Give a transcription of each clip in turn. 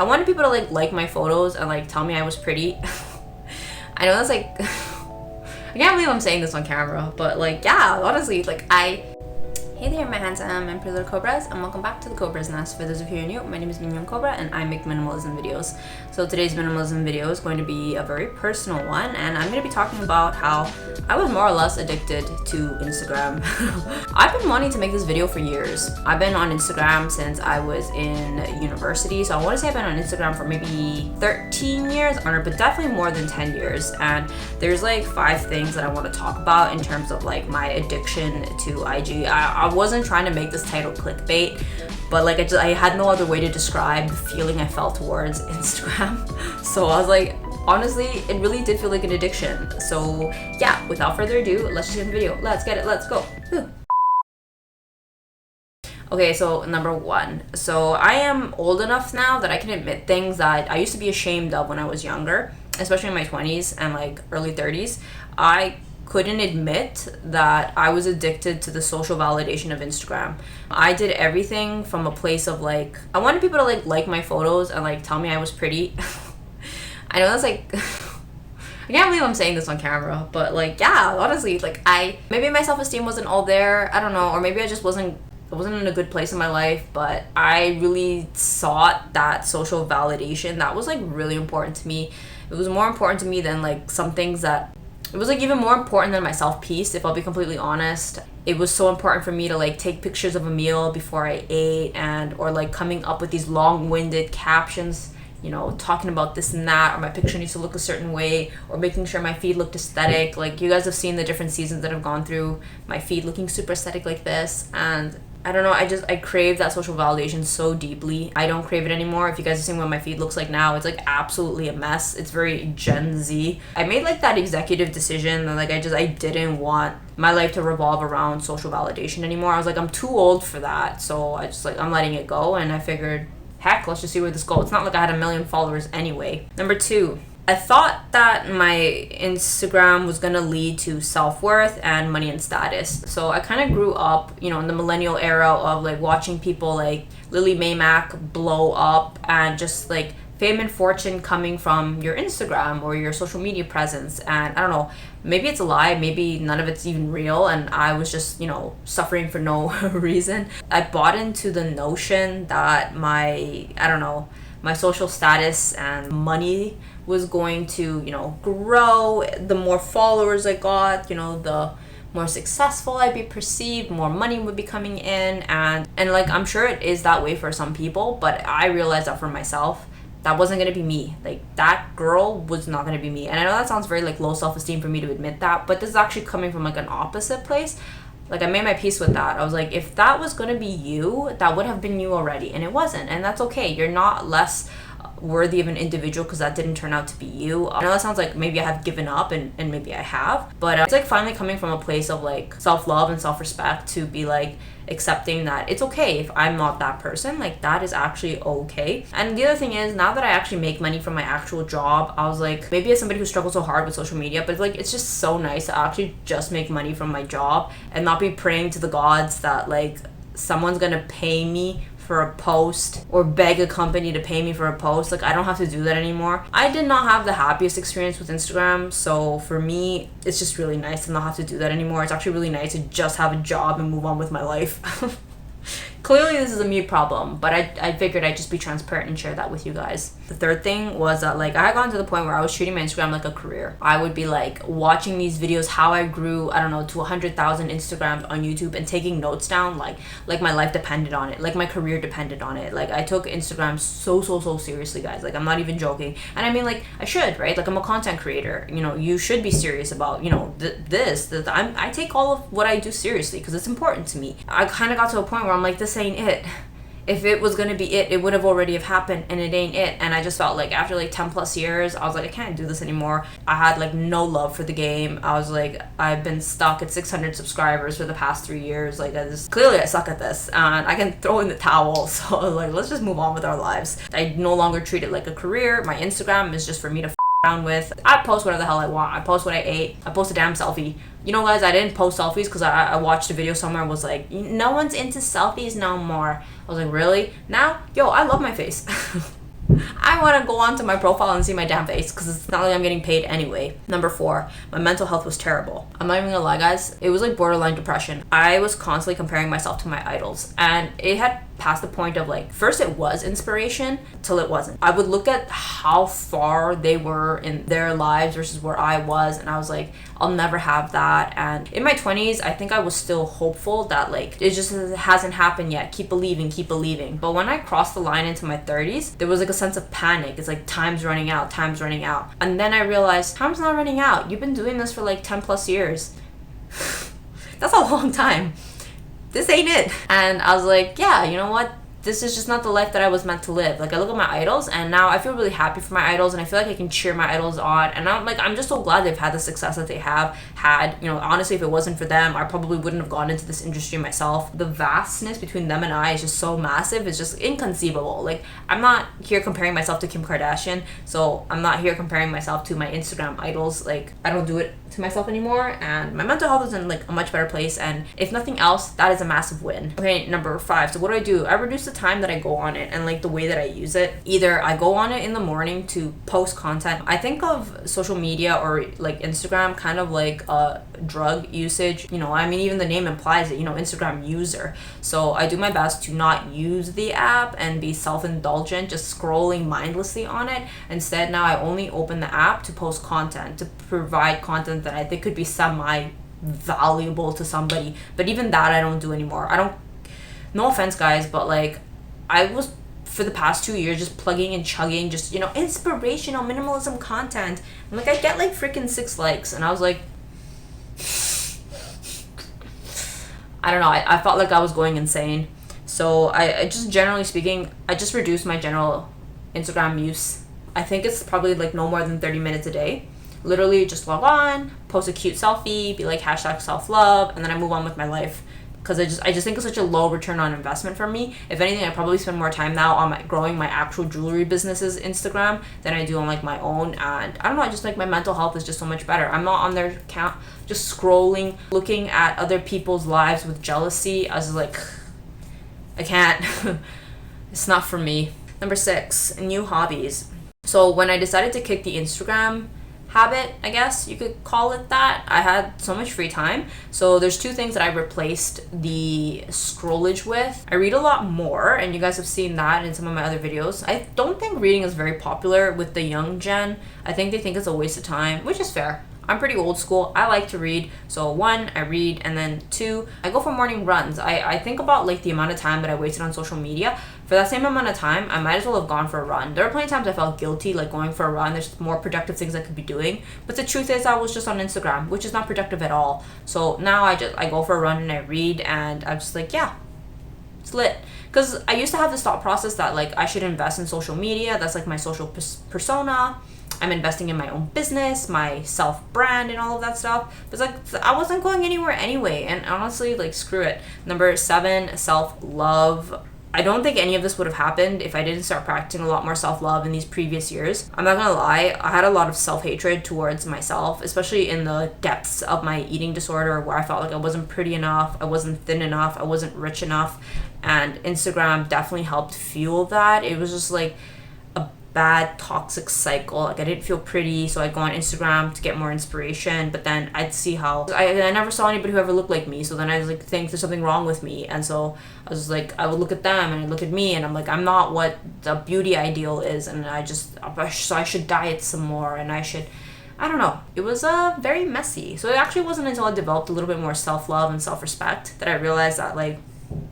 I wanted people to like my photos and like tell me I was pretty. I know that's like I can't believe I'm saying this on camera, but like yeah, honestly, like Hey there, my handsome and pretty little Cobras, and welcome back to the Cobras Nest. For those of you who are new, my name is Mignon Cobra and I make minimalism videos. So today's minimalism video is going to be a very personal one, and I'm going to be talking about how I was more or less addicted to Instagram. I've been wanting to make this video for years. I've been on Instagram since I was in university, so I want to say I've been on Instagram for maybe 13 years, but definitely more than 10 years. And there's like 5 things that I want to talk about in terms of like my addiction to IG. I wasn't trying to make this title clickbait, but like I had no other way to describe the feeling I felt towards Instagram. So I was like, honestly, it really did feel like an addiction. So yeah, without further ado, let's just get in the video. Let's get it, let's go. Okay, so number 1. So I am old enough now that I can admit things that I used to be ashamed of when I was younger, especially in my 20s and like early 30s. I couldn't admit that I was addicted to the social validation of Instagram. I did everything from a place of like, I wanted people to like my photos and like tell me I was pretty. I know that's like I can't believe I'm saying this on camera, but like yeah, honestly, like maybe my self-esteem wasn't all there, I don't know, or maybe I wasn't in a good place in my life, but I really sought that social validation. That was like really important to me. It was more important to me than like some things that it was like even more important than my self-peace, if I'll be completely honest. It was so important for me to like take pictures of a meal before I ate, or like coming up with these long-winded captions, you know, talking about this and that, or my picture needs to look a certain way, or making sure my feed looked aesthetic. Like you guys have seen the different seasons that I've gone through, my feed looking super aesthetic like this, and I don't know, I crave that social validation so deeply. I don't crave it anymore. If you guys have seen what my feed looks like now, it's like absolutely a mess. It's very Gen Z. I made like that executive decision that like I didn't want my life to revolve around social validation anymore. I was like, I'm too old for that. So I'm letting it go, and I figured, heck, let's just see where this goes. It's not like I had 1 million followers anyway. Number 2. I thought that my Instagram was gonna lead to self-worth and money and status. So I kind of grew up, you know, in the millennial era of like watching people like Lily Mae Mack blow up, and just like fame and fortune coming from your Instagram or your social media presence. And I don't know, maybe it's a lie, maybe none of it's even real, and I was just, you know, suffering for no reason. I bought into the notion that my social status and money was going to, you know, grow. The more followers I got, you know, the more successful I'd be perceived, more money would be coming in, and like I'm sure it is that way for some people, but I realized that for myself, that wasn't gonna be me. Like that girl was not gonna be me. And I know that sounds very like low self-esteem for me to admit that, but this is actually coming from like an opposite place. Like I made my peace with that. I was like, if that was gonna be you, that would have been you already, and it wasn't, and that's okay. You're not less worthy of an individual because that didn't turn out to be you. I know that sounds like maybe I have given up, and maybe I have, but it's like finally coming from a place of like self-love and self-respect to be like accepting that it's okay if I'm not that person. Like that is actually okay. And the other thing is, now that I actually make money from my actual job, I was like, maybe as somebody who struggles so hard with social media, but like it's just so nice to actually just make money from my job and not be praying to the gods that like someone's gonna pay me for a post or beg a company to pay me for a post. Like I don't have to do that anymore. I did not have the happiest experience with Instagram, so for me it's just really nice to not have to do that anymore. It's actually really nice to just have a job and move on with my life. Clearly this is a me problem, but I figured I'd just be transparent and share that with you guys. The third thing was that like I had gotten to the point where I was treating my Instagram like a career. I would be like watching these videos, how I grew, I don't know, to 100,000 Instagrams on YouTube, and taking notes down like my life depended on it, like my career depended on it. Like I took Instagram so seriously, guys. Like I'm not even joking. And I mean, like I should, right? Like I'm a content creator. You know, you should be serious about, you know, I take all of what I do seriously because it's important to me. I kind of got to a point where I'm like, this ain't it. If it was gonna be it would have already have happened, and it ain't it. And I just felt like after like 10 plus years, I was like, I can't do this anymore. I had like no love for the game. I was like, I've been stuck at 600 subscribers for the past 3 years. Like clearly I suck at this, and I can throw in the towel. So I was like, let's just move on with our lives. I no longer treat it like a career. My Instagram is just for me to around with. I post whatever the hell I want. I post what I ate. I post a damn selfie. You know, guys, I didn't post selfies because I watched a video somewhere and was like, no one's into selfies no more. I was like, really? Now? Yo, I love my face. I want to go onto my profile and see my damn face because it's not like I'm getting paid anyway. Number 4, my mental health was terrible. I'm not even gonna lie, guys. It was like borderline depression. I was constantly comparing myself to my idols, and it had past the point of like, first it was inspiration till it wasn't. I would look at how far they were in their lives versus where I was, and I was like, I'll never have that. And in my 20s, I think I was still hopeful that like it just hasn't happened yet. Keep believing, keep believing. But when I crossed the line into my 30s, there was like a sense of panic. It's like time's running out, time's running out. And then I realized time's not running out. You've been doing this for like 10 plus years. That's a long time. This ain't it. And I was like, yeah, you know what? This is just not the life that I was meant to live. Like, I look at my idols and now I feel really happy for my idols, and I feel like I can cheer my idols on. And I'm just so glad they've had the success that they have had. You know, honestly, if it wasn't for them, I probably wouldn't have gone into this industry myself. The vastness between them and I is just so massive. It's just inconceivable. Like, I'm not here comparing myself to Kim Kardashian. So I'm not here comparing myself to my Instagram idols. Like, I don't do it to myself anymore, and my mental health is in like a much better place, and if nothing else, that is a massive win. Okay, number 5. So what do? I reduce the time that I go on it and like the way that I use it. Either I go on it in the morning to post content. I think of social media or like Instagram kind of like a drug usage. You know, I mean, even the name implies it, you know, Instagram user. So I do my best to not use the app and be self-indulgent, just scrolling mindlessly on it. Instead, now I only open the app to post content, to provide content that I think could be semi-valuable to somebody. But even that I don't do anymore. No offense, guys, but like, I was for the past 2 years just plugging and chugging just, you know, inspirational minimalism content. And like, I get like freaking 6 likes, and I was like, I don't know, I felt like I was going insane. So I just, generally speaking, I just reduced my general Instagram use. I think it's probably like no more than 30 minutes a day. Literally just log on, post a cute selfie, be like hashtag self-love, and then I move on with my life. Because I just think it's such a low return on investment for me. If anything, I probably spend more time now on growing my actual jewelry business's Instagram than I do on like my own. And I don't know, I just like my mental health is just so much better. I'm not on their account just scrolling, looking at other people's lives with jealousy. I was like, I can't. It's not for me. Number 6, new hobbies. So when I decided to kick the Instagram habit, I guess you could call it that, I had so much free time. So there's 2 things that I replaced the scrollage with. I read a lot more, and you guys have seen that in some of my other videos. I don't think reading is very popular with the young gen. I think they think it's a waste of time, which is fair. I'm pretty old school. I like to read. So 1, I read, and then 2, I go for morning runs. I think about like the amount of time that I wasted on social media. For that same amount of time, I might as well have gone for a run. There were plenty of times I felt guilty like going for a run. There's more productive things I could be doing. But the truth is I was just on Instagram, which is not productive at all. So now I go for a run and I read, and I'm just like, yeah, it's lit. Because I used to have this thought process that like I should invest in social media. That's like my social persona. I'm investing in my own business, my self-brand, and all of that stuff. But it's like, I wasn't going anywhere anyway. And honestly, like, screw it. Number 7, self-love. I don't think any of this would have happened if I didn't start practicing a lot more self-love in these previous years. I'm not gonna lie, I had a lot of self-hatred towards myself, especially in the depths of my eating disorder, where I felt like I wasn't pretty enough, I wasn't thin enough, I wasn't rich enough. And Instagram definitely helped fuel that. It was just like bad toxic cycle. Like, I didn't feel pretty, so I'd go on Instagram to get more inspiration, but then I'd see how I never saw anybody who ever looked like me, so then I was like, think there's something wrong with me. And so I was like, I would look at them and I'd look at me, and I'm like, I'm not what the beauty ideal is, and so I should diet some more, and I don't know. It was very messy. So it actually wasn't until I developed a little bit more self-love and self-respect that I realized that like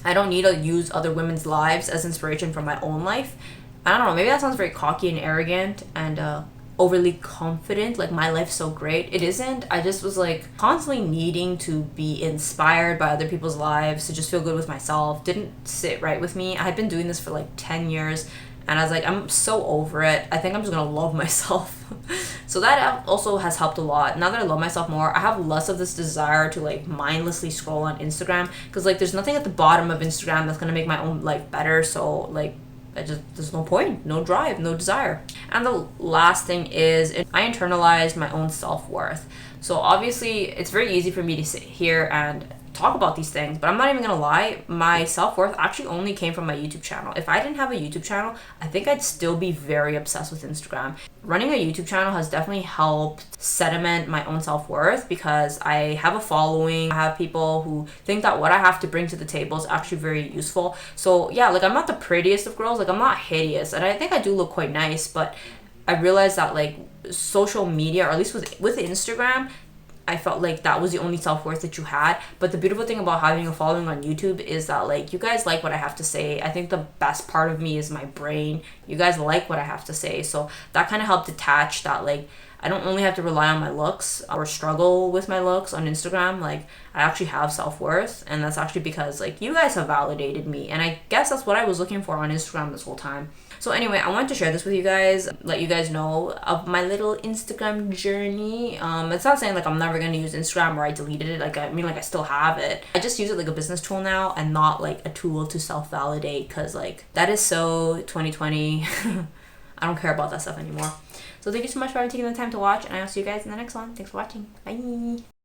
I don't need to use other women's lives as inspiration for my own life. I don't know, maybe that sounds very cocky and arrogant and overly confident, like my life's so great. It isn't. I just was like constantly needing to be inspired by other people's lives to just feel good with myself. Didn't sit right with me. I had been doing this for like 10 years, and I was like, I'm so over it. I think I'm just gonna love myself. So that also has helped a lot. Now that I love myself more, I have less of this desire to like mindlessly scroll on Instagram, because like there's nothing at the bottom of Instagram that's gonna make my own life better. So like there's no point, no drive, no desire. And the last thing is I internalized my own self-worth. So obviously it's very easy for me to sit here and talk about these things. But I'm not even gonna lie, my self-worth actually only came from my YouTube channel. If I didn't have a YouTube channel, I think I'd still be very obsessed with Instagram. Running a YouTube channel has definitely helped sediment my own self-worth, because I have a following. I have people who think that what I have to bring to the table is actually very useful. So yeah, like I'm not the prettiest of girls, like I'm not hideous, and I think I do look quite nice, but I realized that like social media, or at least with Instagram, I felt like that was the only self-worth that you had. But the beautiful thing about having a following on YouTube is that like you guys like what I have to say. I think the best part of me is my brain. You guys like what I have to say. So that kind of helped detach that like I don't only have to rely on my looks or struggle with my looks on Instagram. Like I actually have self-worth, and that's actually because like you guys have validated me, and I guess that's what I was looking for on Instagram this whole time. So anyway, I wanted to share this with you guys, let you guys know of my little Instagram journey. It's not saying like I'm never gonna use Instagram or I deleted it. Like I mean, like I still have it. I just use it like a business tool now, and not like a tool to self-validate, because like that is so 2020. I don't care about that stuff anymore. So thank you so much for taking the time to watch, and I'll see you guys in the next one. Thanks for watching. Bye.